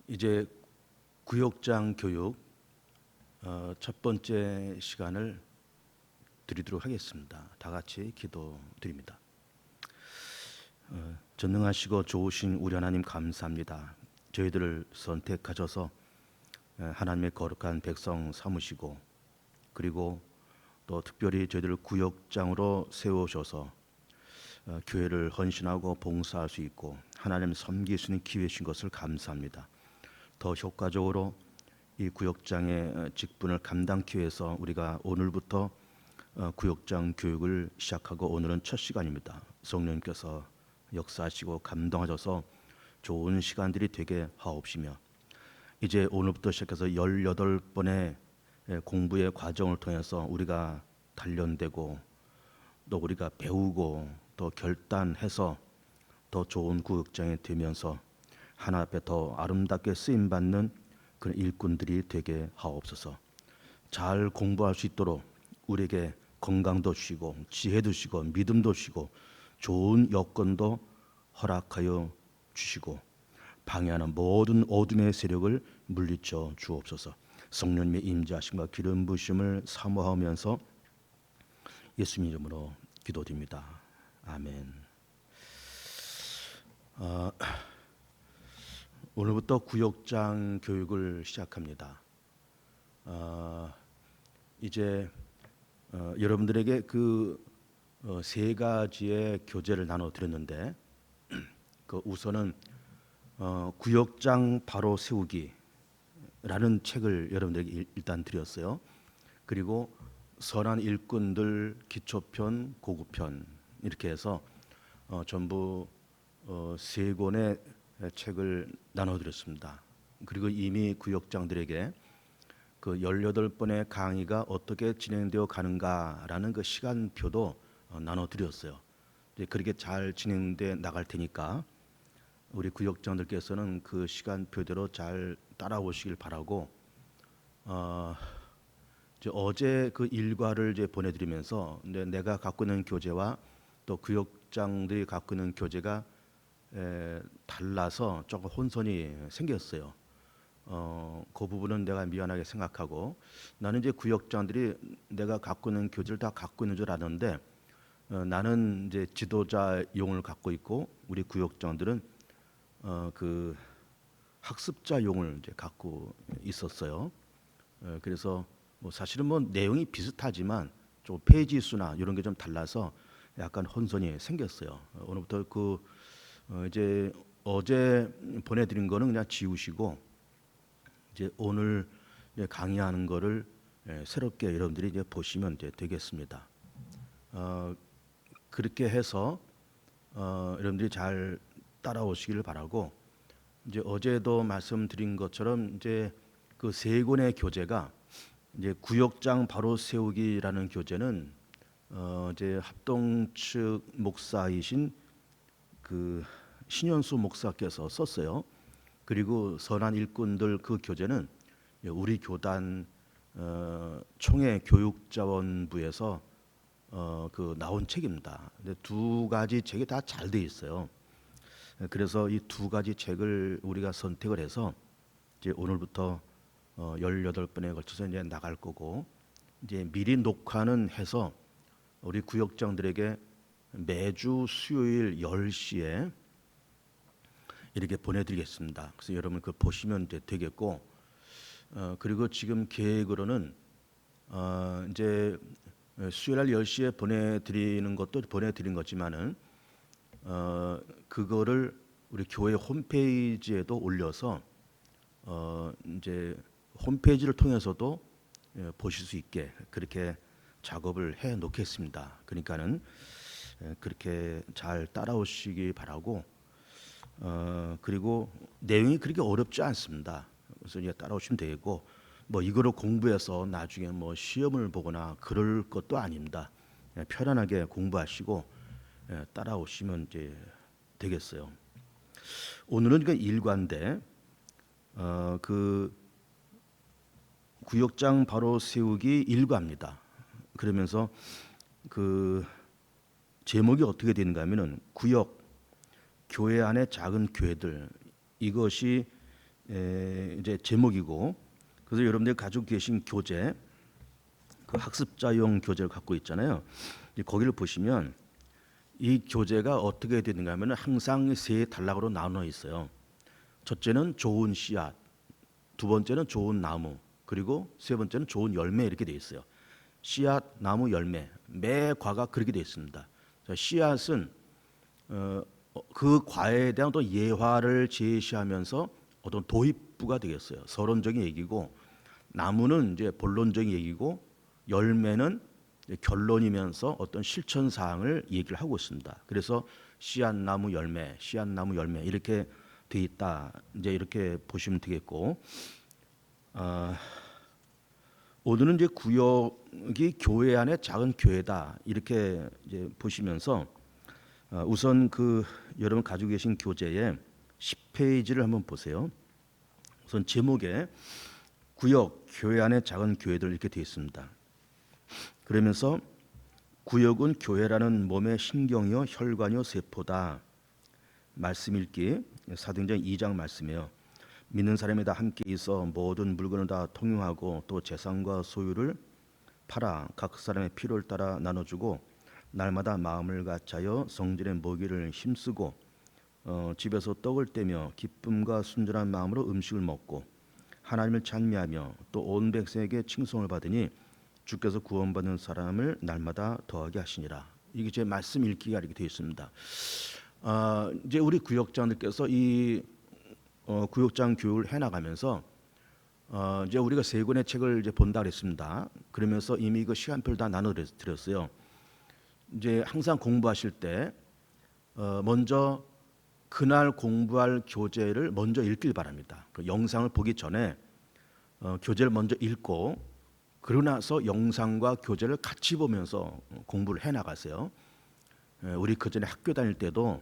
이제 구역장 교육 첫 번째 시간을 드리도록 하겠습니다. 다 같이 기도드립니다. 전능하시고 좋으신 우리 하나님 감사합니다. 저희들을 선택하셔서 하나님의 거룩한 백성 삼으시고, 그리고 또 특별히 저희들을 구역장으로 세우셔서 교회를 헌신하고 봉사할 수 있고 하나님 섬길 수 있는 기회 주신 것을 감사합니다. 더 효과적으로 이 구역장의 직분을 감당하기 위해서 우리가 오늘부터 구역장 교육을 시작하고, 오늘은 첫 시간입니다. 성령님께서 역사하시고 감동하셔서 좋은 시간들이 되게 하옵시며, 이제 오늘부터 시작해서 18번의 공부의 과정을 통해서 우리가 단련되고, 또 우리가 배우고 또 결단해서 더 좋은 구역장이 되면서 하나 앞에 더 아름답게 쓰임받는 그런 일꾼들이 되게 하옵소서. 잘 공부할 수 있도록 우리에게 건강도 주시고 지혜도 주시고 믿음도 주시고 좋은 여건도 허락하여 주시고, 방해하는 모든 어둠의 세력을 물리쳐 주옵소서. 성령님의 임재하심과 기름 부으심을 사모하면서 예수님 이름으로 기도드립니다. 아멘. 오늘부터 구역장 교육을 시작합니다. 이제 여러분들에게 세 가지의 교재를 나눠 드렸는데, 우선은 구역장 바로 세우기라는 책을 여러분들에게 일단 드렸어요. 그리고 선한 일꾼들 기초편, 고급편 이렇게 해서 전부 세 권의 책을 나눠드렸습니다. 그리고 이미 구역장들에게 그 18번의 강의가 어떻게 진행되어 가는가라는 그 시간표도 나눠드렸어요. 그렇게 잘 진행돼 나갈 테니까 우리 구역장들께서는 그 시간표대로 잘 따라오시길 바라고, 어제 그 일과를 이제 보내드리면서 내가 갖고 있는 교재와 또 구역장들이 갖고 있는 교재가 달라서 조금 혼선이 생겼어요. 그 부분은 내가 미안하게 생각하고, 나는 이제 구역장들이 내가 갖고 있는 교재를 다 갖고 있는 줄 아는데, 나는 이제 지도자용을 갖고 있고 우리 구역장들은 그 학습자용을 이제 갖고 있었어요. 그래서 사실은 내용이 비슷하지만 좀 페이지 수나 이런 게 좀 달라서 약간 혼선이 생겼어요. 오늘부터 이제 어제 보내드린 거는 그냥 지우시고, 이제 오늘 강의하는 거를 새롭게 여러분들이 이제 보시면 이제 되겠습니다. 그렇게 해서 여러분들이 잘 따라오시길 바라고, 이제 어제도 말씀드린 것처럼 이제 그 세 권의 교재가 이제 구역장 바로 세우기라는 교재는 이제 합동 측 목사이신 그 신현수 목사께서 썼어요. 그리고 선한 일꾼들 그 교재는 우리 교단 총회 교육자원부에서 그 나온 책입니다. 근데 두 가지 책이 다 잘 돼 있어요. 그래서 이 두 가지 책을 우리가 선택을 해서 이제 오늘부터 18번에 걸쳐서 이제 나갈 거고, 이제 미리 녹화는 해서 우리 구역장들에게 매주 수요일 10시에 이렇게 보내드리겠습니다. 그래서 여러분 그 보시면 이제 되겠고, 그리고 지금 계획으로는 이제 수요일 날 10시에 보내드리는 것도 보내드린 거지만은 그거를 우리 교회 홈페이지에도 올려서 이제 홈페이지를 통해서도 보실 수 있게 그렇게 작업을 해 놓겠습니다. 그러니까는 그렇게 잘 따라오시기 바라고, 그리고 내용이 그렇게 어렵지 않습니다. 그래서 이제 따라오시면 되고, 이거를 공부해서 나중에 시험을 보거나 그럴 것도 아닙니다. 편안하게 공부하시고 따라오시면 이제 되겠어요. 오늘은 그 일과인데, 그 구역장 바로 세우기 일과입니다. 그러면서 그 제목이 어떻게 되는가 하면은 구역, 교회 안의 작은 교회들, 이것이 이제 제목이고, 그래서 여러분들이 가지고 계신 교재, 그 학습자용 교재를 갖고 있잖아요. 거기를 보시면 이 교재가 어떻게 되는가 하면 항상 세 단락으로 나눠 있어요. 첫째는 좋은 씨앗, 두 번째는 좋은 나무, 그리고 세 번째는 좋은 열매 이렇게 되어 있어요. 씨앗, 나무, 열매, 매 과가 그렇게 되어 있습니다. 씨앗은 그 과에 대한 또 예화를 제시하면서 어떤 도입부가 되겠어요. 서론적인 얘기고, 나무는 이제 본론적인 얘기고, 열매는 결론이면서 어떤 실천 사항을 얘기를 하고 있습니다. 그래서 씨앗, 나무, 열매, 씨앗, 나무, 열매 이렇게 돼 있다. 이제 이렇게 보시면 되겠고, 오늘은 이제 구역이 교회 안에 작은 교회다 이렇게 이제 보시면서 우선 그 여러분 가지고 계신 교재에 10페이지를 한번 보세요. 우선 제목에 구역, 교회 안에 작은 교회들 이렇게 되어 있습니다. 그러면서 구역은 교회라는 몸의 신경이요 혈관이요 세포다. 말씀 읽기 사도행전 2장 말씀이에요. 믿는 사람이 다 함께 있어 모든 물건을 다 통용하고 또 재산과 소유를 팔아 각 사람의 필요를 따라 나눠주고 날마다 마음을 같이하여 성전의 모기를 힘쓰고 집에서 떡을 떼며 기쁨과 순전한 마음으로 음식을 먹고 하나님을 찬미하며 또 온 백성에게 칭송을 받으니 주께서 구원받는 사람을 날마다 더하게 하시니라. 이게 제 말씀 읽기가 이렇게 되어 있습니다. 이제 우리 구역장들께서 이 구역장 교육을 해나가면서 이제 우리가 세 권의 책을 이제 본다 그랬습니다. 그러면서 이미 그 시간표를 다 나눠 드렸어요. 이제 항상 공부하실 때 먼저 그날 공부할 교재를 먼저 읽길 바랍니다. 그 영상을 보기 전에 교재를 먼저 읽고 그러고 나서 영상과 교재를 같이 보면서 공부를 해 나가세요. 우리 그 전에 학교 다닐 때도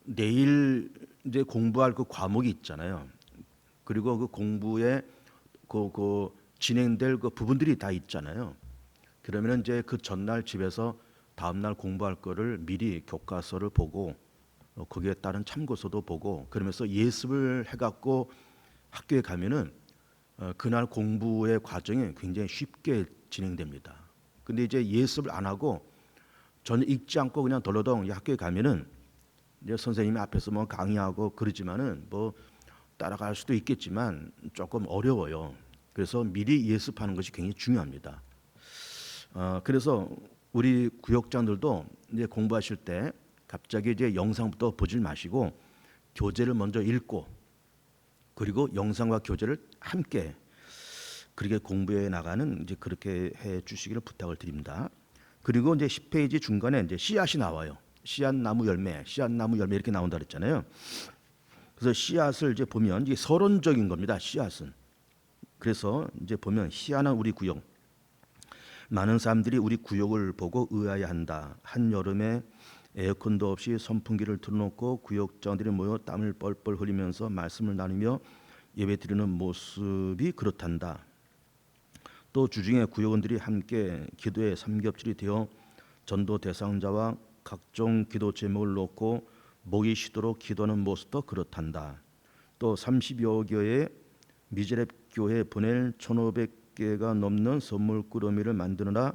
내일 이제 공부할 그 과목이 있잖아요. 그리고 그 공부에 그 진행될 그 부분들이 다 있잖아요. 그러면 이제 그 전날 집에서 다음날 공부할 거를 미리 교과서를 보고 거기에 따른 참고서도 보고 그러면서 예습을 해갖고 학교에 가면은 그날 공부의 과정이 굉장히 쉽게 진행됩니다. 근데 이제 예습을 안 하고 전혀 읽지 않고 그냥 덜러덩 학교에 가면은 이제 선생님이 앞에서 뭐 강의하고 그러지만은 뭐 따라갈 수도 있겠지만 조금 어려워요. 그래서 미리 예습하는 것이 굉장히 중요합니다. 그래서 우리 구역장들도 이제 공부하실 때 갑자기 이제 영상부터 보질 마시고 교재를 먼저 읽고 그리고 영상과 교재를 함께 그렇게 공부해 나가는 이제 그렇게 해 주시기를 부탁을 드립니다. 그리고 이제 10페이지 중간에 이제 씨앗이 나와요. 씨앗, 나무, 열매, 씨앗, 나무, 열매 이렇게 나온다 그랬잖아요. 그래서 씨앗을 이제 보면 이게 서론적인 겁니다. 씨앗은. 그래서 이제 보면 희한한 우리 구역. 많은 사람들이 우리 구역을 보고 의아해한다. 한여름에 에어컨도 없이 선풍기를 틀어놓고 구역장들이 모여 땀을 뻘뻘 흘리면서 말씀을 나누며 예배드리는 모습이 그렇단다. 또 주중에 구역원들이 함께 기도의 삼겹줄이 되어 전도 대상자와 각종 기도 제목을 놓고 목이 쉬도록 기도하는 모습도 그렇단다. 또 30여 교회 미제렙 교회 보낼 1,500개가 넘는 선물 꾸러미를 만드느라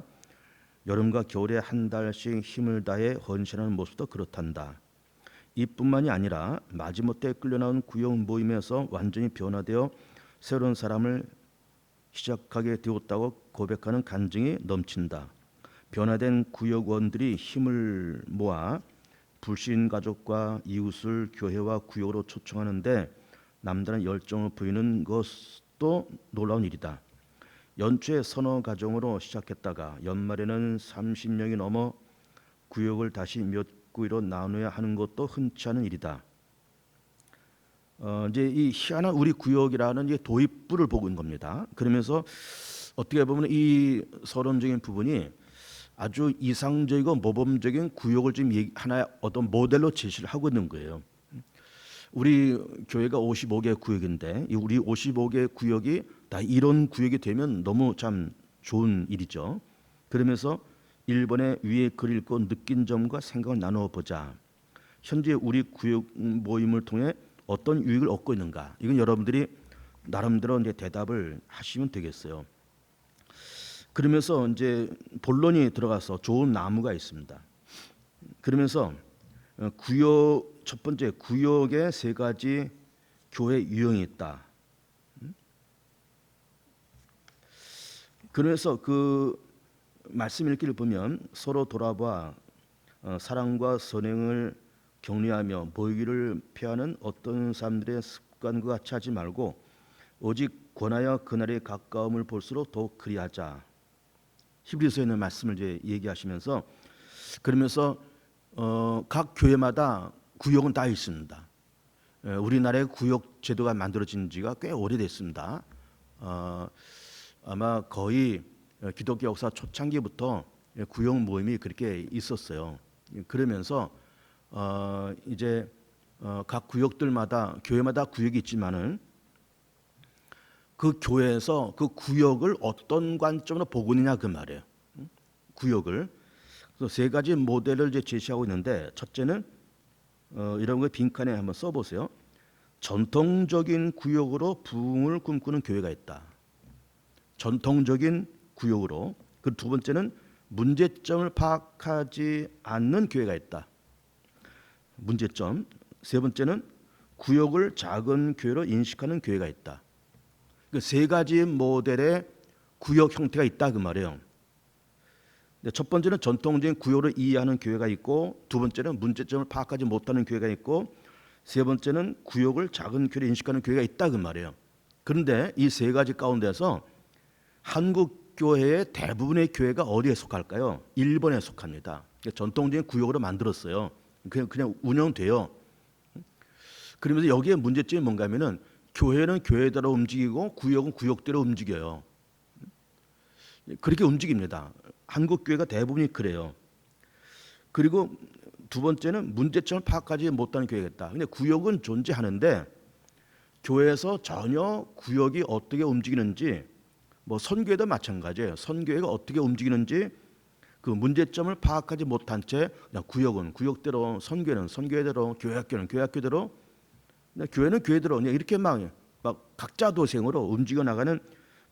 여름과 겨울에 한 달씩 힘을 다해 헌신하는 모습도 그렇단다. 이뿐만이 아니라 마지못해 끌려나온 구역 모임에서 완전히 변화되어 새로운 사람을 시작하게 되었다고 고백하는 간증이 넘친다. 변화된 구역원들이 힘을 모아 불신 가족과 이웃을 교회와 구역으로 초청하는데 남다른 열정을 보이는 것도 놀라운 일이다. 연초에 서너 가정으로 시작했다가 연말에는 30명이 넘어 구역을 다시 몇 구역으로 나누어야 하는 것도 흔치 않은 일이다. 이제 이 희한한 우리 구역이라는 이 도입부를 보고 있는 겁니다. 그러면서 어떻게 보면 이 서론적인 부분이 아주 이상적이고 모범적인 구역을 지금 하나의 어떤 모델로 제시를 하고 있는 거예요. 우리 교회가 55개 구역인데 이 우리 55개 구역이 다 이런 구역이 되면 너무 참 좋은 일이죠. 그러면서 1번에 위에 글 읽고 느낀 점과 생각을 나누어 보자. 현재 우리 구역 모임을 통해 어떤 유익을 얻고 있는가? 이건 여러분들이 나름대로 이제 대답을 하시면 되겠어요. 그러면서 이제 본론이 들어가서 좋은 나무가 있습니다. 그러면서 구역 첫 번째 구역에 세 가지 교회 유형이 있다. 그래서 그 말씀 읽기를 보면 서로 돌아봐 사랑과 선행을 격려하며 모이기를 피하는 어떤 사람들의 습관과 같이 하지 말고 오직 권하여 그날의 가까움을 볼수록 더욱 그리하자. 히브리서에 있는 말씀을 이제 얘기하시면서 그러면서 각 교회마다 구역은 다 있습니다. 우리나라의 구역 제도가 만들어진 지가 꽤 오래됐습니다. 아마 거의 기독교 역사 초창기부터 구역 모임이 그렇게 있었어요. 그러면서 이제 각 구역들마다 교회마다 구역이 있지만은 그 교회에서 그 구역을 어떤 관점으로 보고 있느냐 그 말이에요. 구역을. 그래서 세 가지 모델을 이제 제시하고 있는데 첫째는 이런 거 빈칸에 한번 써보세요. 전통적인 구역으로 부흥을 꿈꾸는 교회가 있다. 전통적인 구역으로. 그 두 번째는 문제점을 파악하지 않는 교회가 있다. 문제점. 세 번째는 구역을 작은 교회로 인식하는 교회가 있다. 그 세 가지 모델의 구역 형태가 있다 그 말이에요. 첫 번째는 전통적인 구역을 이해하는 교회가 있고, 두 번째는 문제점을 파악하지 못하는 교회가 있고, 세 번째는 구역을 작은 교회로 인식하는 교회가 있다 그 말이에요. 그런데 이 세 가지 가운데서 한국 교회의 대부분의 교회가 어디에 속할까요? 1번에 속합니다. 전통적인 구역으로 만들었어요. 그냥 운영돼요. 그러면서 여기에 문제점이 뭔가 하면은 교회는 교회대로 움직이고 구역은 구역대로 움직여요. 그렇게 움직입니다. 한국 교회가 대부분이 그래요. 그리고 두 번째는 문제점을 파악하지 못하는 교회겠다. 근데 구역은 존재하는데 교회에서 전혀 구역이 어떻게 움직이는지, 뭐 선교회도 마찬가지예요. 선교회가 어떻게 움직이는지 그 문제점을 파악하지 못한 채 그냥 구역은 구역대로, 선교회는 선교회대로, 교회학교는 교회학교대로, 교회는 교회대로 그냥 이렇게 막 각자 도생으로 움직여 나가는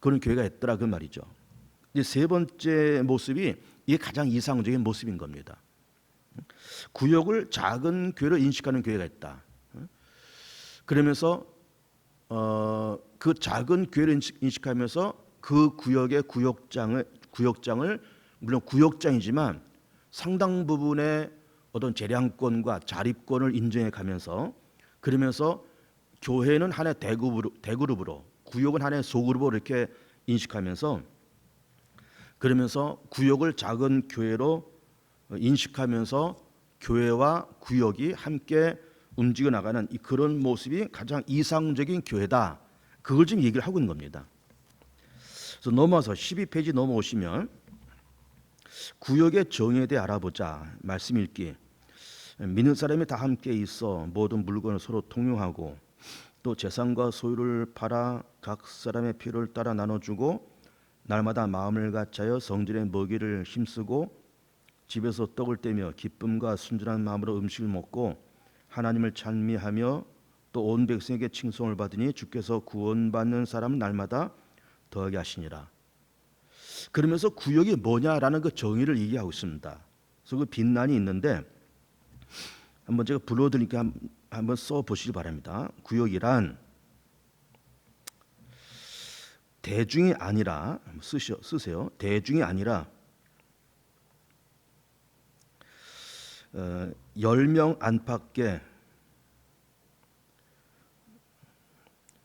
그런 교회가 있더라 그 말이죠. 이제 세 번째 모습이 이게 가장 이상적인 모습인 겁니다. 구역을 작은 교회로 인식하는 교회가 있다. 그러면서 그 작은 교회를 인식하면서 그 구역의 구역장을 물론 구역장이지만 상당 부분의 어떤 재량권과 자립권을 인정해 가면서, 그러면서 교회는 하나의 대그룹으로 구역은 하나의 소그룹으로 이렇게 인식하면서, 그러면서 구역을 작은 교회로 인식하면서 교회와 구역이 함께 움직여 나가는 그런 모습이 가장 이상적인 교회다. 그걸 지금 얘기를 하고 있는 겁니다. 그래서 넘어서 12페이지 넘어오시면 구역의 정의에 대해 알아보자. 말씀 읽기. 믿는 사람이 다 함께 있어 모든 물건을 서로 통용하고 또 재산과 소유를 팔아 각 사람의 필요를 따라 나눠주고 날마다 마음을 같이하여 성전의 먹이를 힘쓰고 집에서 떡을 떼며 기쁨과 순전한 마음으로 음식을 먹고 하나님을 찬미하며 또 온 백성에게 칭송을 받으니 주께서 구원받는 사람은 날마다 더하게 하시니라. 그러면서 구역이 뭐냐라는 그 정의를 얘기하고 있습니다. 그래서 그 빈란이 있는데 한번 제가 불러드리니까 한번 써보시기 바랍니다. 구역이란 대중이 아니라 쓰세요. 대중이 아니라 10명 안팎의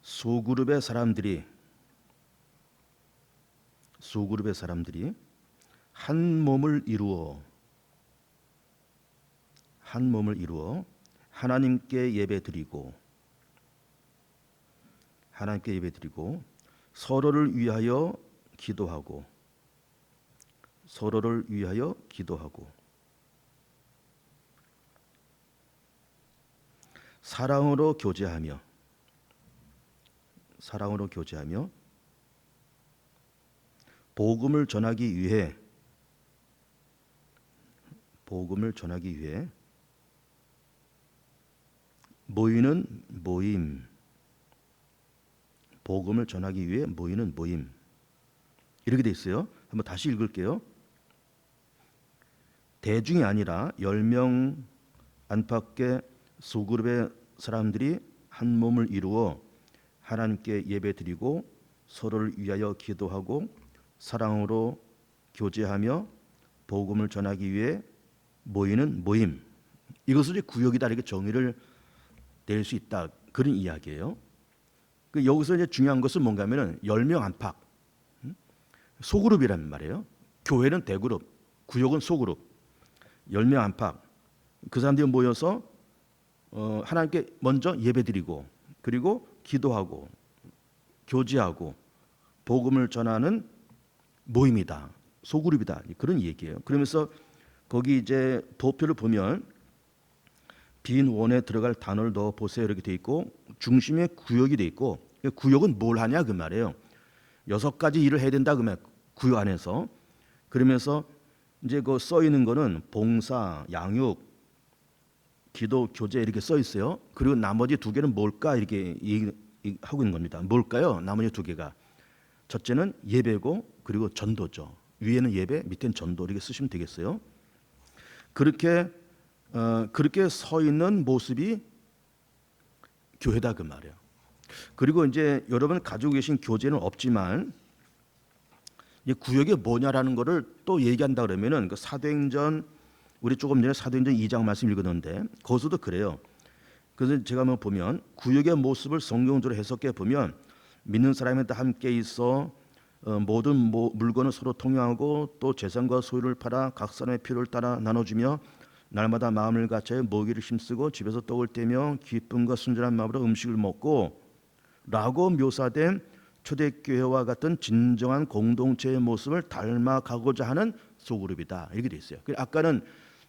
소그룹의 사람들이 한 몸을 이루어 하나님께 예배드리고 서로를 위하여 기도하고 사랑으로 교제하며 복음을 전하기 위해 모이는 모임, 복음을 전하기 위해 모이는 모임, 이렇게 돼 있어요. 한번 다시 읽을게요. 대중이 아니라 10명 안팎의 소그룹의 사람들이 한 몸을 이루어 하나님께 예배드리고 서로를 위하여 기도하고 사랑으로 교제하며 복음을 전하기 위해 모이는 모임, 이것을 이제 구역이다 이렇게 정의를 낼 수 있다, 그런 이야기예요. 여기서 이제 중요한 것은 뭔가 하면은 10명 안팎, 소그룹이란 말이에요. 교회는 대그룹, 구역은 소그룹. 10명 안팎, 그 사람들이 모여서 하나님께 먼저 예배드리고 그리고 기도하고 교제하고 복음을 전하는 모임이다, 소그룹이다, 그런 얘기예요. 그러면서 거기 이제 도표를 보면 빈 원에 들어갈 단어를 넣어 보세요 이렇게 돼 있고 중심에 구역이 돼 있고, 구역은 뭘 하냐 그 말이에요. 6가지 일을 해야 된다 그 말, 구역 안에서. 그러면서 이제 그 써 있는 거는 봉사, 양육, 기도, 교제 이렇게 써 있어요. 그리고 나머지 2개는 뭘까 이렇게 하고 있는 겁니다. 뭘까요? 나머지 2개가 첫째는 예배고 그리고 전도죠. 위에는 예배, 밑에는 전도, 이렇게 쓰시면 되겠어요. 그렇게 서 있는 모습이 교회다 그 말이에요. 그리고 이제 여러분 가지고 계신 교재는 없지만 이 구역이 뭐냐라는 거를 또 얘기한다 그러면은 그 사도행전, 우리 조금 전에 사도행전 2장 말씀 읽었는데 거기서도 그래요. 그래서 제가 한번 보면 구역의 모습을 성경적으로 해석해 보면 믿는 사람이 다 함께 있어 모든 물건을 서로 통용하고 또 재산과 소유를 팔아 각 사람의 필요를 따라 나눠주며 날마다 마음을 같여 모기를 힘쓰고 집에서 떡을 떼며 기쁨과 순전한 마음으로 음식을 먹고 라고 묘사된 초대교회와 같은 진정한 공동체의 모습을 닮아가고자 하는 소그룹이다, 이렇게 돼 있어요. 아까는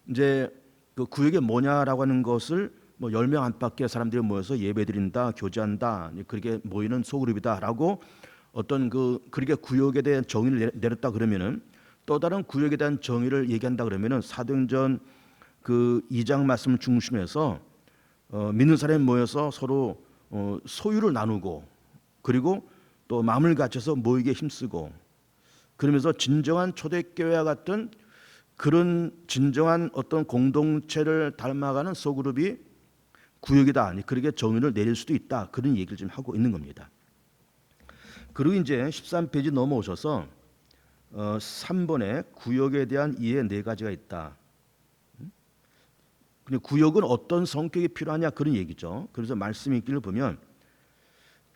이제 그 구역이 뭐냐라고 하는 것을 뭐 10명 안팎의 사람들이 모여서 예배드린다, 교제한다, 그렇게 모이는 소그룹이다라고 어떤 그렇게 구역에 대한 정의를 내렸다 그러면은 또 다른 구역에 대한 정의를 얘기한다 그러면은 사도행전 그 2장 말씀 중심에서 믿는 사람이 모여서 서로 소유를 나누고 그리고 또 마음을 갖춰서 모이게 힘쓰고 그러면서 진정한 초대교회와 같은 그런 진정한 어떤 공동체를 닮아가는 소그룹이 구역이다, 그렇게 정의를 내릴 수도 있다, 그런 얘기를 지금 하고 있는 겁니다. 그리고 이제 13페이지 넘어오셔서 3번에 구역에 대한 이해 4가지가 있다. 근데 구역은 어떤 성격이 필요하냐 그런 얘기죠. 그래서 말씀 읽기를 보면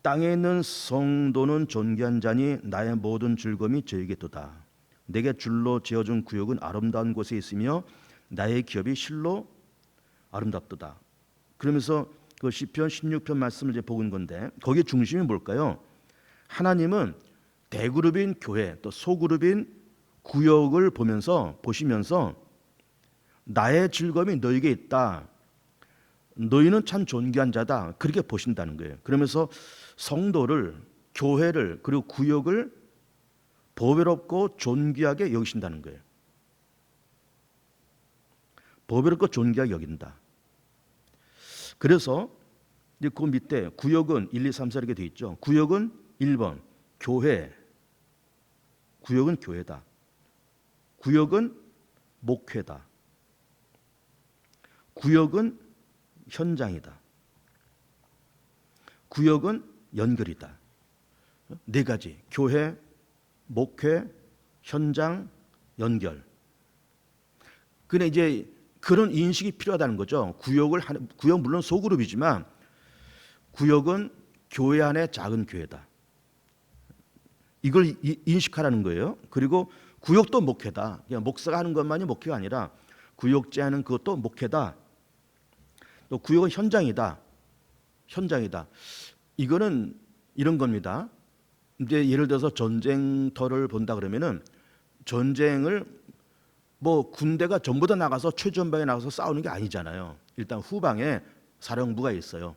땅에 있는 성도는 존귀한 자니 나의 모든 즐거움이 저에게 도다. 내게 줄로 지어준 구역은 아름다운 곳에 있으며 나의 기업이 실로 아름답도다. 그러면서 그 시편 16편 말씀을 이제 보는 건데 거기에 중심이 뭘까요? 하나님은 대그룹인 교회 또 소그룹인 구역을 보시면서 나의 즐거움이 너에게 있다, 너희는 참 존귀한 자다, 그렇게 보신다는 거예요. 그러면서 성도를, 교회를 그리고 구역을 보배롭고 존귀하게 여기신다는 거예요. 보배롭고 존귀하게 여긴다. 그래서 이제 그 밑에 구역은 1, 2, 3, 4 이렇게 돼 있죠. 구역은 1번 교회, 구역은 교회다. 구역은 목회다. 구역은 현장이다. 구역은 연결이다. 4가지: 교회, 목회, 현장, 연결. 근데 이제 그런 인식이 필요하다는 거죠. 구역 물론 소그룹이지만 구역은 교회 안에 작은 교회다. 이걸 인식하라는 거예요. 그리고 구역도 목회다. 그냥 목사가 하는 것만이 목회가 아니라 구역제하는 그것도 목회다. 또 구역은 현장이다. 현장이다. 이거는 이런 겁니다. 이제 예를 들어서 전쟁터를 본다 그러면은 전쟁을 뭐 군대가 전부 다 나가서 최전방에 나가서 싸우는 게 아니잖아요. 일단 후방에 사령부가 있어요.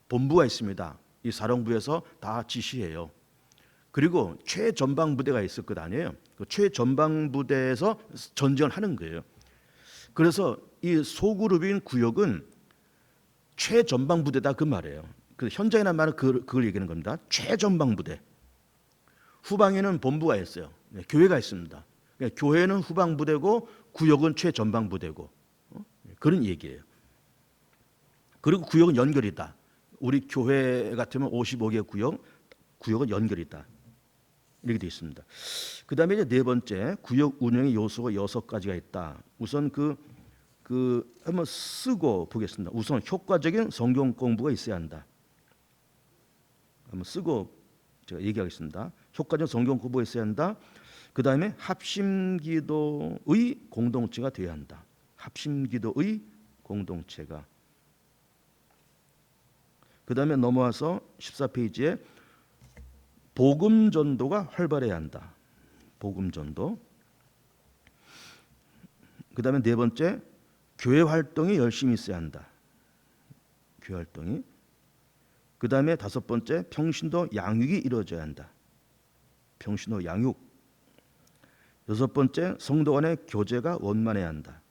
본부가 있습니다. 이 사령부에서 다 지시해요. 그리고 최전방 부대가 있을 것 아니에요. 그 최전방 부대에서 전쟁을 하는 거예요. 그래서 이 소그룹인 구역은 최전방 부대다 그 말이에요. 그 현장이라는 말은 그걸 얘기하는 겁니다. 최전방 부대. 후방에는 본부가 있어요. 교회가 있습니다. 그러니까 교회는 후방 부대고 구역은 최전방 부대고 그런 얘기예요. 그리고 구역은 연결이다. 우리 교회 같으면 55개 구역은 연결이다. 이렇게 되어 있습니다. 그 다음에 이제 네 번째, 구역 운영의 요소가 6가지가 있다. 우선 한번 쓰고 보겠습니다. 우선 효과적인 성경 공부가 있어야 한다. 한번 쓰고 제가 얘기하겠습니다. 효과적인 성경 공부가 있어야 한다. 그 다음에 합심기도의 공동체가 되어야 한다. 합심기도의 공동체가. 그 다음에 넘어와서 14페이지에 복음 전도가 활발해야 한다. 복음 전도. 그 다음에 네 번째, 교회 활동이 열심히 있어야 한다. 교회 활동이. 그 다음에 다섯 번째, 평신도 양육이 이루어져야 한다. 평신도 양육. 여섯 번째, 성도 간의 교제가 원만해야 한다.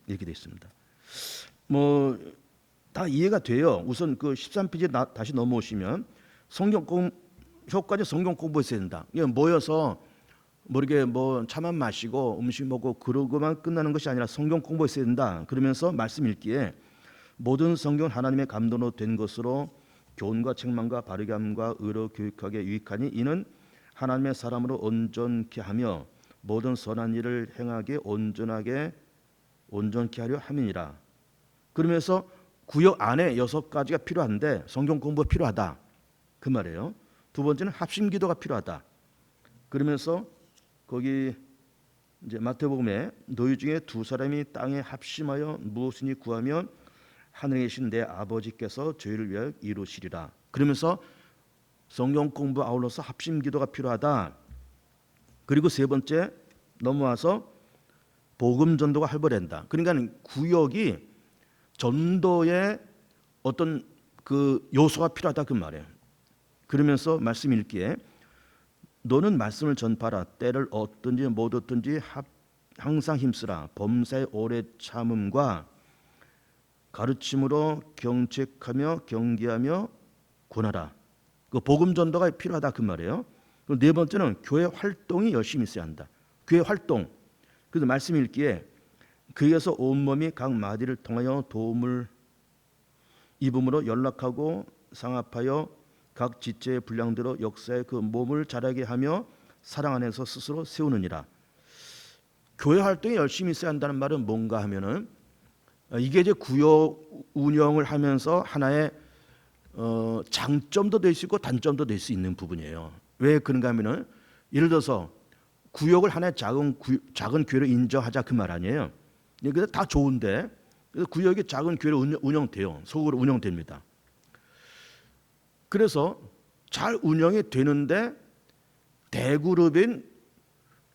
이렇게 되어 있습니다. 다 이해가 돼요. 우선 그 13페이지 다시 넘어오시면 효과적 성경 공부 있어야 된다. 모여서 모르게 차만 마시고 음식 먹고 그러고만 끝나는 것이 아니라 성경 공부 있어야 된다. 그러면서 말씀 읽기에 모든 성경은 하나님의 감동으로 된 것으로 교훈과 책망과 바르게 함과 의로 교육하게 유익하니 이는 하나님의 사람으로 온전케 하며 모든 선한 일을 행하게 온전케 하려 함이니라. 그러면서 구역 안에 6가지가 필요한데 성경 공부가 필요하다. 그 말이에요. 두 번째는 합심기도가 필요하다. 그러면서 거기 이제 마태복음에 너희 중에 두 사람이 땅에 합심하여 무엇이니 구하면 하늘에 계신 내 아버지께서 저희를 위하여 이루시리라. 그러면서 성경 공부 아울러서 합심기도가 필요하다. 그리고 세 번째 넘어와서 복음 전도가 활발해야 된다. 그러니까 구역이 전도의 어떤 그 요소가 필요하다 그 말이에요. 그러면서 말씀 읽기에 너는 말씀을 전파라. 때를 얻든지 못 얻든지 항상 힘쓰라. 범사의 오래 참음과 가르침으로 경책하며 경계하며 권하라. 그 복음 전도가 필요하다 그 말이에요. 네 번째는 교회 활동이 열심히 있어야 한다. 교회 활동. 그래서 말씀 읽기에 그에서 온몸이 각 마디를 통하여 도움을 입음으로 연락하고 상합하여 각 지체의 분량대로 역사의 그 몸을 자라게 하며 사랑 안에서 스스로 세우느니라. 교회 활동이 열심히 있어야 한다는 말은 뭔가 하면은 이게 이제 구역 운영을 하면서 하나의 장점도 될 수 있고 단점도 될 수 있는 부분이에요. 왜 그런가 하면은 예를 들어서 구역을 하나의 작은 교회로 인정하자 그 말 아니에요. 그래서 다 좋은데 구역이 작은 교회로 운영돼요. 속으로 운영됩니다. 그래서 잘 운영이 되는데 대그룹인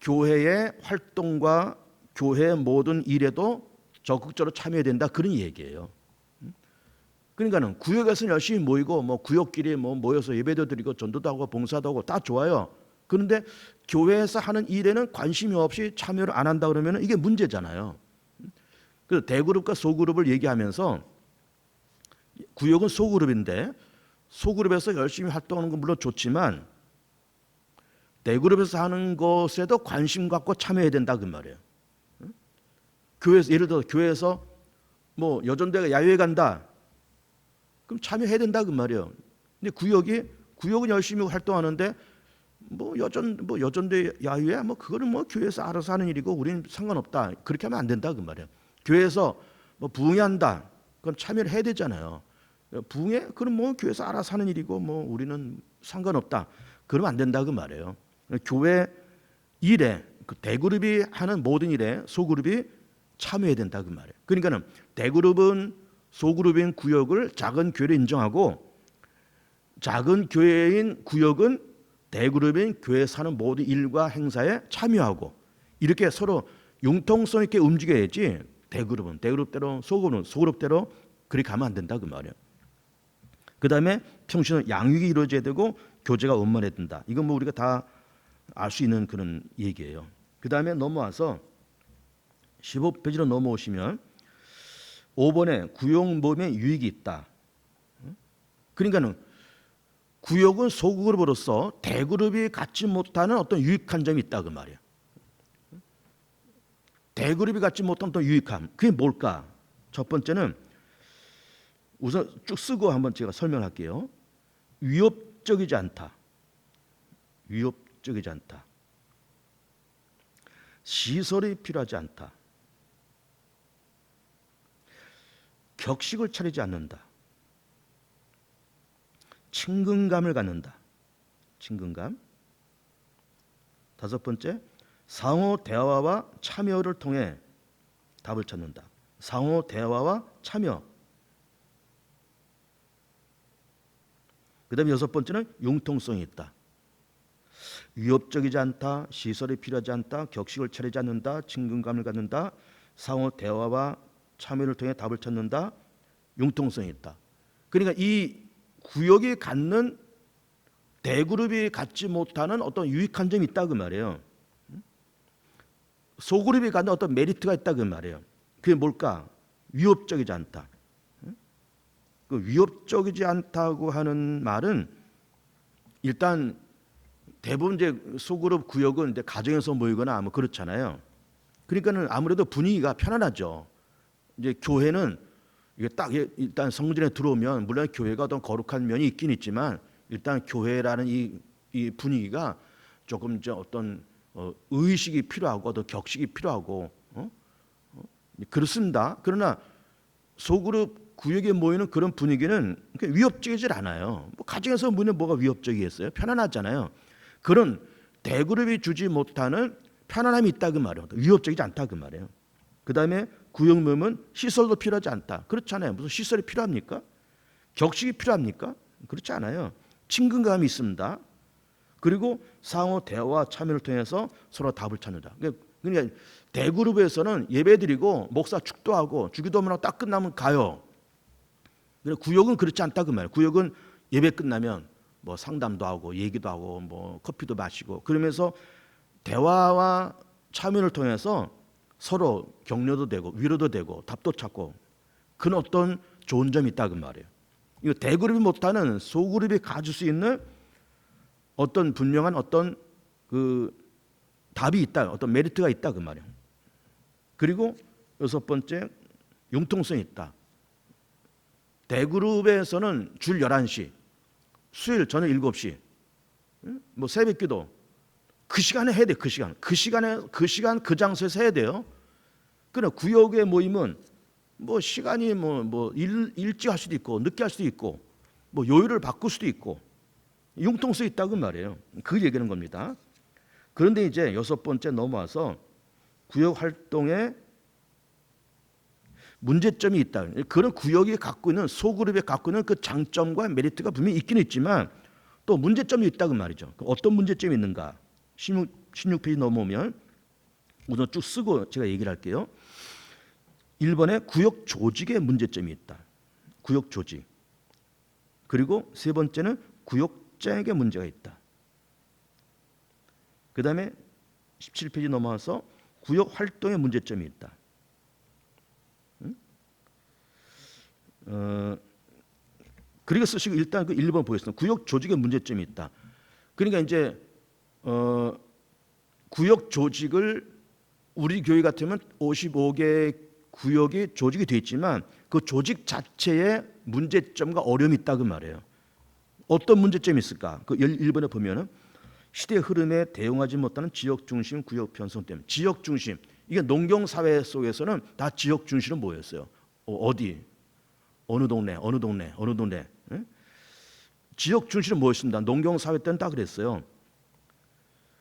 교회의 활동과 교회의 모든 일에도 적극적으로 참여해야 된다 그런 얘기예요. 그러니까는 구역에서는 열심히 모이고 구역끼리 모여서 예배도 드리고 전도도 하고 봉사도 하고 다 좋아요. 그런데 교회에서 하는 일에는 관심이 없이 참여를 안 한다 그러면 이게 문제잖아요. 그래서 대그룹과 소그룹을 얘기하면서 구역은 소그룹인데 소그룹에서 열심히 활동하는 건 물론 좋지만 대그룹에서 하는 것에도 관심 갖고 참여해야 된다 그 말이에요. 교회에서 예를 들어 교회에서 여전대가 야유회 간다. 그럼 참여해야 된다 그 말이에요. 근데 구역은 열심히 활동하는데 여전대 야유회 그거는 교회에서 알아서 하는 일이고 우리는 상관없다. 그렇게 하면 안 된다 그 말이에요. 교회에서 부흥회한다. 그건 참여를 해야 되잖아요. 부흥회 그럼 교회에서 알아서 하는 일이고 우리는 상관없다. 그러면 안 된다 그 말이에요. 교회 일에 그 대그룹이 하는 모든 일에 소그룹이 참여해야 된다 그 말이에요. 그러니까는 대그룹은 소그룹인 구역을 작은 교회로 인정하고 작은 교회인 구역은 대그룹인 교회에서 하는 모든 일과 행사에 참여하고 이렇게 서로 융통성 있게 움직여야지 대그룹은 대그룹대로 소그룹은 소그룹대로 그렇게 가면 안 된다 그 말이에요. 그 다음에 평신은 양육이 이루어져야 되고 교제가 원만해야 된다. 이건 우리가 다 알 수 있는 그런 얘기예요. 그 다음에 넘어와서 15페이지로 넘어오시면 5번에 구역 모임에 유익이 있다. 그러니까는 구역은 소그룹으로서 대그룹이 갖지 못하는 어떤 유익한 점이 있다 그 말이에요. 대그룹이 갖지 못한 어떤 유익함. 그게 뭘까? 첫 번째는 우선 쭉 쓰고 한번 제가 설명할게요. 위협적이지 않다. 위협적이지 않다. 시설이 필요하지 않다. 격식을 차리지 않는다. 친근감을 갖는다. 친근감. 다섯 번째, 상호 대화와 참여를 통해 답을 찾는다. 상호 대화와 참여. 그 다음에 여섯 번째는 융통성이 있다. 위협적이지 않다. 시설이 필요하지 않다. 격식을 차리지 않는다. 친근감을 갖는다. 상호 대화와 참여를 통해 답을 찾는다. 융통성이 있다. 그러니까 이 구역이 갖는 대그룹이 갖지 못하는 어떤 유익한 점이 있다 그 말이에요. 소그룹이 갖는 어떤 메리트가 있다 그 말이에요. 그게 뭘까? 위협적이지 않다. 그 위협적이지 않다고 하는 말은 일단 대부분 이제 소그룹 구역은 이제 가정에서 모이거나 뭐 그렇잖아요. 그러니까는 아무래도 분위기가 편안하죠. 이제 교회는 이게 딱 일단 성전에 들어오면 물론 교회가 어떤 거룩한 면이 있긴 있지만 일단 교회라는 이 분위기가 조금 이제 어떤 의식이 필요하고 어떤 격식이 필요하고 그렇습니다. 그러나 소그룹 구역에 모이는 그런 분위기는 위협적이질 않아요. 뭐 가정에서 모이는 뭐가 위협적이겠어요? 편안하잖아요. 그런 대그룹이 주지 못하는 편안함이 있다 그 말이에요. 위협적이지 않다 그 말이에요. 그 다음에 구역 모임은 시설도 필요하지 않다. 그렇잖아요. 무슨 시설이 필요합니까? 격식이 필요합니까? 그렇지 않아요. 친근감이 있습니다. 그리고 상호 대화와 참여를 통해서 서로 답을 찾는다. 그러니까 대그룹에서는 예배드리고 목사 축도하고 주기도문하고 딱 끝나면 가요. 구역은 그렇지 않다 그 말이에요. 구역은 예배 끝나면 뭐 상담도 하고 얘기도 하고 뭐 커피도 마시고 그러면서 대화와 참여를 통해서 서로 격려도 되고 위로도 되고 답도 찾고 그런 어떤 좋은 점이 있다 그 말이에요. 이거 대그룹이 못하는 소그룹이 가질 수 있는 어떤 분명한 어떤 그 답이 있다, 어떤 메리트가 있다 그 말이에요. 그리고 여섯 번째, 융통성이 있다. 대그룹에서는 줄 11시, 수요일 저녁 7시, 뭐 새벽기도 그 시간에 해야 돼. 그 시간 그 장소에서 해야 돼요. 그러나 구역의 모임은 뭐 시간이 뭐 일찍 할 수도 있고 늦게 할 수도 있고 뭐 요일을 바꿀 수도 있고 융통성이 있다고 말이에요. 그 얘기하는 겁니다. 그런데 이제 여섯 번째 넘어와서 구역 활동에 문제점이 있다. 그런 구역이 갖고 있는 소그룹이 갖고 있는 그 장점과 메리트가 분명히 있긴 있지만 또 문제점이 있다고 말이죠. 어떤 문제점이 있는가? 16페이지 넘어오면 우선 쭉 쓰고 제가 얘기를 할게요. 1번에 구역 조직에 문제점이 있다. 구역 조직. 그리고 세 번째는 구역장에게 문제가 있다. 그 다음에 17페이지 넘어와서 구역 활동에 문제점이 있다. 그리고 쓰시고 일단 그 1번 보겠습니다. 구역 조직에 문제점이 있다. 그러니까 이제 구역 조직을 우리 교회 같으면 55개 구역이 조직이 되어 있지만 그 조직 자체에 문제점과 어려움이 있다 그 말이에요. 어떤 문제점이 있을까? 그 1번에 보면은 시대 흐름에 대응하지 못하는 지역 중심 구역 편성 때문에 지역 중심 이게 농경 사회 속에서는 다 지역 중심은 뭐였어요? 어디? 어느 동네? 응? 지역 중심은 뭐였습니다. 농경 사회 때는 다 그랬어요.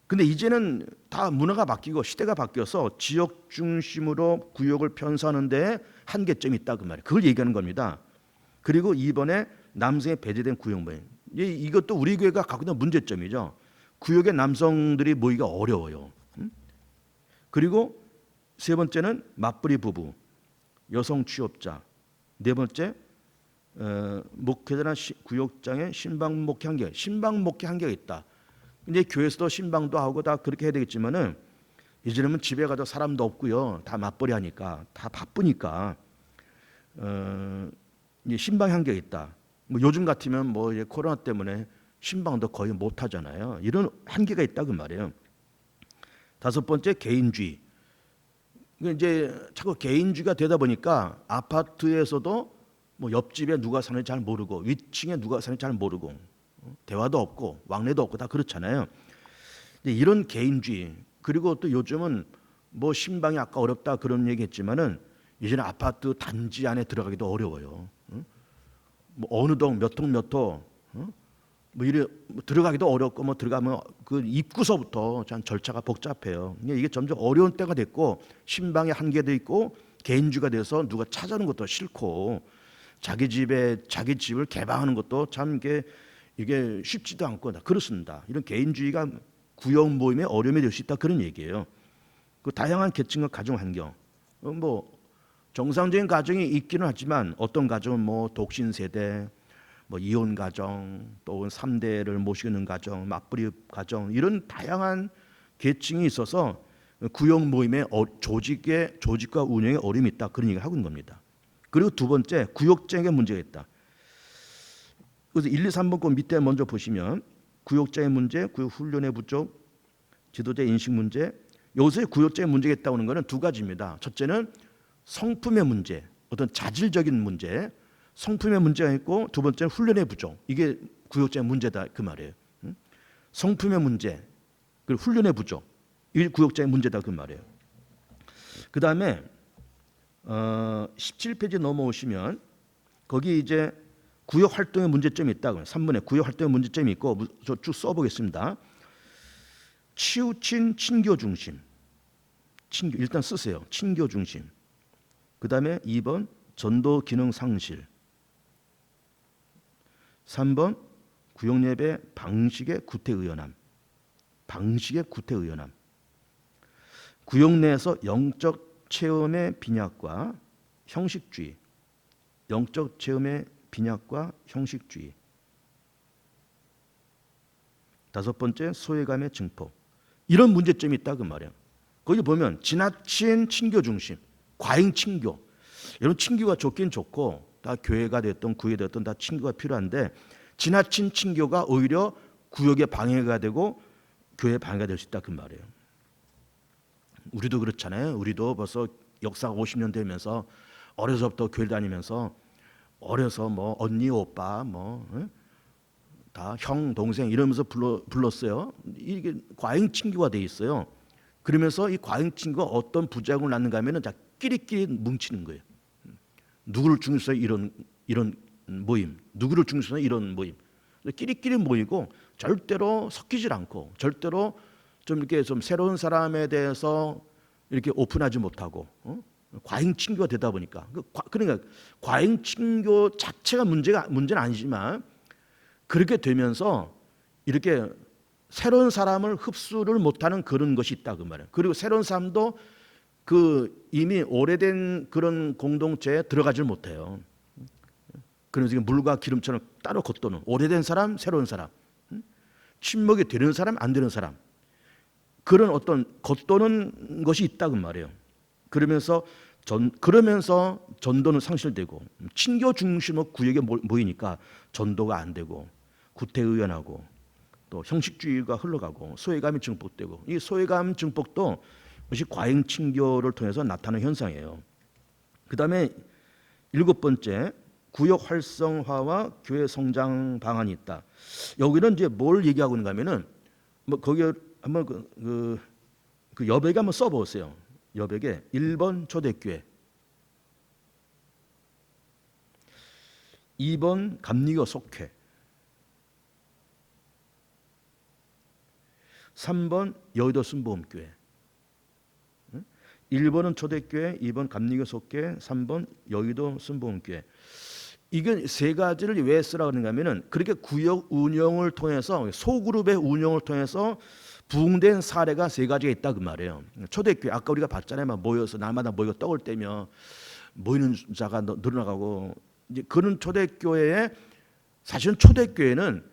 근데 이제는 다 문화가 바뀌고 시대가 바뀌어서 지역 중심으로 구역을 편성하는 데 한계점이 있다 그 말이에요. 그걸 얘기하는 겁니다. 그리고 2번에 남성에 배제된 구역 모임. 이것도 우리 교회가 갖고 있는 문제점이죠. 구역에 남성들이 모이기가 어려워요. 그리고 세 번째는 맞벌이 부부, 여성 취업자. 네 번째 목회자나 구역장의 신방 목회 한계. 신방 목회 한계가 있다. 근데 교회에서도 신방도 하고 다 그렇게 해야 되겠지만은 이제는 집에 가도 사람도 없고요. 다 맞벌이 하니까 다 바쁘니까 이 신방 한계가 있다. 뭐 요즘 같으면 뭐 이제 코로나 때문에 신방도 거의 못 하잖아요. 이런 한계가 있다 그 말이에요. 다섯 번째 개인주의. 이제 자꾸 개인주의가 되다 보니까 아파트에서도 뭐 옆집에 누가 사는지 잘 모르고 위층에 누가 사는지 잘 모르고 대화도 없고 왕래도 없고 다 그렇잖아요. 이런 개인주의, 그리고 또 요즘은 뭐 신방이 아까 어렵다 그런 얘기했지만은 이제는 아파트 단지 안에 들어가기도 어려워요. 뭐 어느 동 몇 동 몇 호, 뭐 이래 뭐 들어가기도 어렵고 뭐 들어가면 그 입구서부터 참 절차가 복잡해요. 이게 점점 어려운 때가 됐고 신방의 한계도 있고 개인주의가 돼서 누가 찾아오는 것도 싫고 자기 집을 개방하는 것도 참 이게 쉽지도 않고 그렇습니다. 이런 개인주의가 구역 모임의 어려움이 될 수 있다 그런 얘기예요. 그 다양한 계층과 가정 환경, 뭐 정상적인 가정이 있기는 하지만 어떤 가정은 뭐 독신 세대, 뭐 이혼 가정, 또 3대를 모시는 가정, 맞벌이 가정, 이런 다양한 계층이 있어서 구역 모임의 조직과 운영에 어려움이 있다 그런 얘기를 하고 있는 겁니다. 그리고 두 번째, 구역장의 문제가 있다. 그래서 1, 2, 3번 거 밑에 먼저 보시면 구역장의 문제, 구역 훈련의 부족, 지도자 인식 문제. 여기서 구역장의 문제가 있다는 것은 두 가지입니다. 첫째는 성품의 문제, 어떤 자질적인 문제, 성품의 문제가 있고, 두 번째는 훈련의 부족. 이게 구역장의 문제다 그 말이에요. 성품의 문제, 그리고 훈련의 부족, 이게 구역장의 문제다 그 말이에요. 그 다음에 17페이지 넘어오시면 거기 이제 구역 활동의 문제점이 있다고. 3번에 구역 활동의 문제점이 있고, 저 쭉 써보겠습니다. 치우친 친교 중심. 일단 쓰세요. 친교 중심. 그 다음에 2번 전도 기능 상실. 3번 구역예배 방식의 구태의연함. 구역 내에서 영적 체험의 빈약과 형식주의. 다섯 번째 소외감의 증폭. 이런 문제점이 있다 그 말이에요. 거기 보면 지나친 친교 중심, 과잉 친교. 여러분 친교가 좋긴 좋고 다 교회가 됐든 구에 됐든 다 친교가 필요한데 지나친 친교가 오히려 구역에 방해가 되고 교회에 방해가 될 수 있다 그 말이에요. 우리도 그렇잖아요. 우리도 벌써 역사가 50년 되면서 어려서부터 교회 다니면서 어려서 뭐 언니 오빠 뭐 다 형 동생 이러면서 불렀어요. 이게 과잉 친교가 돼 있어요. 그러면서 이 과잉 친교가 어떤 부작용을 낳는가 하면은 자 끼리끼리 뭉치는 거예요. 누구를 중심으로 이런 모임, 누구를 중심으로 이런 모임, 끼리끼리 모이고 절대로 섞이질 않고 절대로 좀 이렇게 좀 새로운 사람에 대해서 이렇게 오픈하지 못하고 과잉 친교가 되다 보니까 그러니까 과잉 친교 자체가 문제는 아니지만 그렇게 되면서 이렇게 새로운 사람을 흡수를 못하는 그런 것이 있다 그 말이에요. 그리고 새로운 사람도 그 이미 오래된 그런 공동체에 들어가질 못해요. 그래서 물과 기름처럼 따로 겉도는 오래된 사람, 새로운 사람, 친목이 되는 사람, 안 되는 사람, 그런 어떤 겉도는 것이 있다 그 말이에요. 그러면서 전도는 상실되고 친교 중심의 구역에 모이니까 전도가 안 되고 구태의연하고 또 형식주의가 흘러가고 소외감이 증폭되고 이 소외감 증폭도 이것이 과잉 친교를 통해서 나타나는 현상이에요. 그 다음에 7번째 구역 활성화와 교회 성장 방안이 있다. 여기는 이제 뭘 얘기하고 있는가 하면은 뭐 거기 한번 그 여백에 한번 써보세요. 여백에 1번 초대교회, 2번 감리교 속회, 3번 여의도 순복음교회. 1번은 초대교회, 2번 감리교 속회, 3번 여의도 순복음교회. 이게 세 가지를 왜 쓰라고 하는가 하면은 그렇게 구역 운영을 통해서 소그룹의 운영을 통해서 부흥된 사례가 세 가지가 있다 그 말이에요. 초대교회 아까 우리가 봤잖아요. 막 모여서 날마다 모이고 떡을 떼며 모이는 자가 늘어나가고 이제 그런 초대교회에 사실은 초대교회는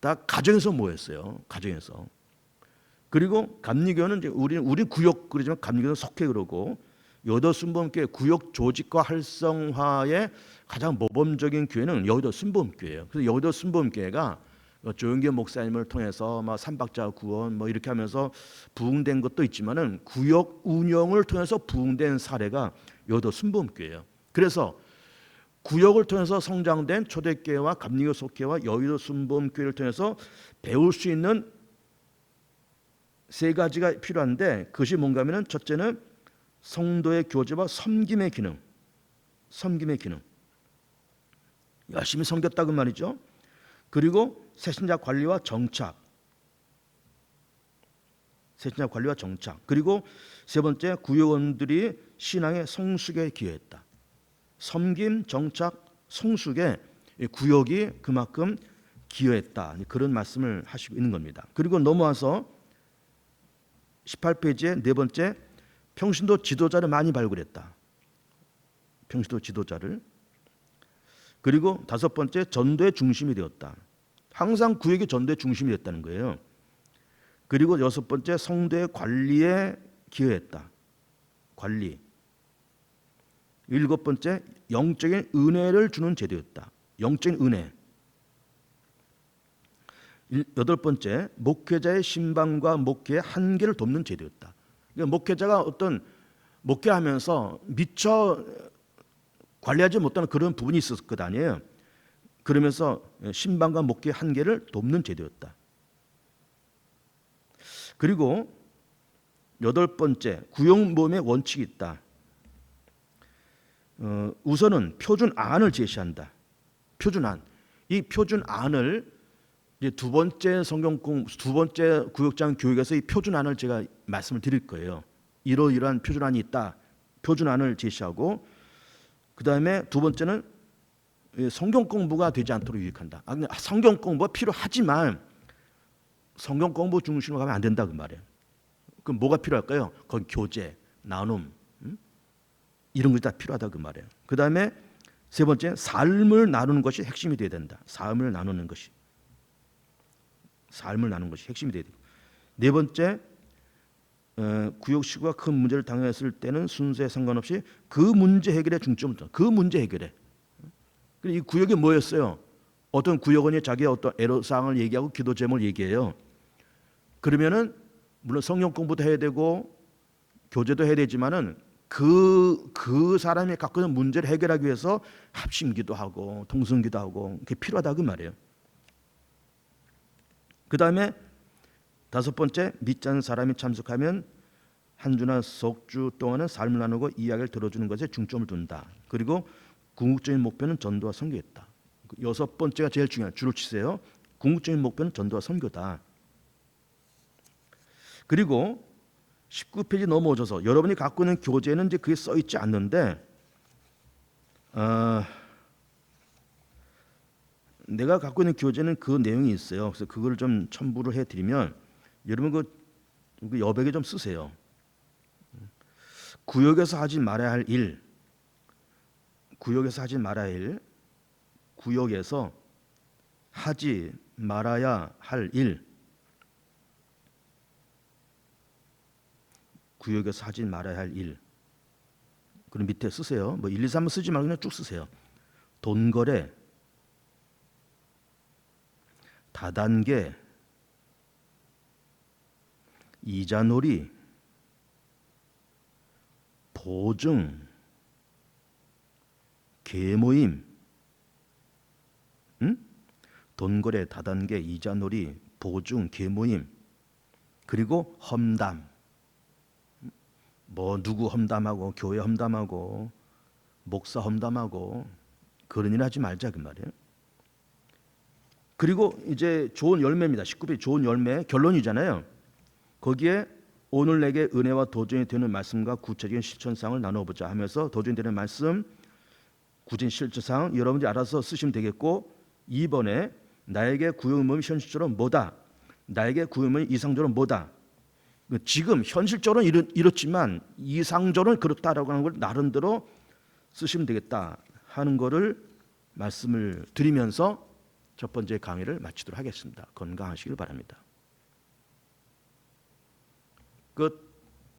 다 가정에서 모였어요. 가정에서. 그리고 감리교는 이제 우리 구역 그러지만 감리교는 속회 그러고 여의도 순복음교회 구역 조직과 활성화의 가장 모범적인 교회는 여의도 순복음교회예요. 그래서 여의도 순복음교회가 조영기 목사님을 통해서 막 삼박자 구원 뭐 이렇게 하면서 부흥된 것도 있지만은 구역 운영을 통해서 부흥된 사례가 여의도 순복음교회예요. 그래서 구역을 통해서 성장된 초대교회와 감리교 속교회와 여의도 순복음교회를 통해서 배울 수 있는 세 가지가 필요한데, 그것이 뭔가 하면은 첫째는 성도의 교제와 섬김의 기능. 섬김의 기능. 열심히 섬겼다고 말이죠. 그리고 새신자 관리와 정착. 새신자 관리와 정착. 그리고 세 번째, 구역원들이 신앙의 성숙에 기여했다. 섬김, 정착, 성숙에 구역이 그만큼 기여했다. 그런 말씀을 하시고 있는 겁니다. 그리고 넘어와서 18페이지에 네 번째, 평신도 지도자를 많이 발굴했다. 평신도 지도자를. 그리고 다섯 번째, 전도의 중심이 되었다. 항상 구역이 전도의 중심이 됐다는 거예요. 그리고 여섯 번째, 성도의 관리에 기여했다. 관리. 일곱 번째, 영적인 은혜를 주는 제도였다. 영적인 은혜. 여덟 번째, 목회자의 신방과 목회의 한계를 돕는 제도였다. 그러니까 목회자가 어떤 목회하면서 미처 관리하지 못하는 그런 부분이 있었을 것 아니에요. 그러면서 신방과 목회의 한계를 돕는 제도였다. 그리고 여덟 번째, 구역 모임의 원칙이 있다. 우선은 표준안을 제시한다. 표준안. 이 표준안을 이제 두 번째 두 번째 구역장 교육에서 이 표준안을 제가 말씀을 드릴 거예요. 이러이러한 표준안이 있다. 표준안을 제시하고, 그 다음에 두 번째는 성경 공부가 되지 않도록 유익한다. 성경 공부가 필요하지만 성경 공부 중심으로 가면 안 된다 그 말이에요. 그럼 뭐가 필요할까요? 거기 교제, 나눔, 이런 것이 다 필요하다 그 말이에요. 그 다음에 세 번째, 삶을 나누는 것이 핵심이 되어야 된다. 삶을 나누는 것이. 삶을 나누는 것이 핵심이 되어야 되고, 네 번째, 구역 식구가 큰 문제를 당했을 때는 순서에 상관없이 그 문제 해결에 중점을 둔다. 그 문제 해결에. 이 구역이 뭐였어요? 어떤 구역원이 자기의 어떤 애로사항을 얘기하고 기도 제목을 얘기해요. 그러면은 물론 성경 공부도 해야 되고 교제도 해야 되지만은 그 사람이 갖고 있는 문제를 해결하기 위해서 합심기도 하고 동성기도 하고 그게 필요하다 그 말이에요. 그 다음에 다섯 번째, 믿지 않는 사람이 참석하면 한 주나 석 주 동안은 삶을 나누고 이야기를 들어주는 것에 중점을 둔다. 그리고 궁극적인 목표는 전도와 선교였다. 여섯 번째가 제일 중요한, 줄을 치세요. 궁극적인 목표는 전도와 선교다. 그리고 19페이지 넘어오셔서 여러분이 갖고 있는 교재는 이제 그게 써 있지 않는데, 내가 갖고 있는 교재는 그 내용이 있어요. 그래서 그걸 좀 첨부를 해드리면, 여러분 그 여백에 좀 쓰세요. 구역에서 하지 말아야 할 일, 구역에서 하지 말아야 할 일, 구역에서 하지 말아야 할 일, 구역에서 하지 말아야 할 일. 그럼 밑에 쓰세요. 뭐 1, 2, 3번 쓰지 말고 그냥 쭉 쓰세요. 돈거래, 다단계, 이자놀이, 보증, 계모임, 돈거래, 다단계, 이자놀이, 보증, 계모임, 그리고 험담. 뭐 누구 험담하고 교회 험담하고 목사 험담하고 그런 일 하지 말자 그 말이에요. 그리고 이제 좋은 열매입니다. 19페이지 좋은 열매 결론이잖아요. 거기에 오늘 내게 은혜와 도전이 되는 말씀과 구체적인 실천사항을 나눠보자 하면서 도전이 되는 말씀, 구체적인 실천사항 여러분들이 알아서 쓰시면 되겠고, 2번에 나에게 구역 모임이 현실적으로 뭐다, 나에게 구역 모임이 이상적으로 뭐다, 지금 현실적으로는 이렇지만 이상적으로는 그렇다라고 하는 걸 나름대로 쓰시면 되겠다 하는 거를 말씀을 드리면서 첫 번째 강의를 마치도록 하겠습니다. 건강하시길 바랍니다. 끝.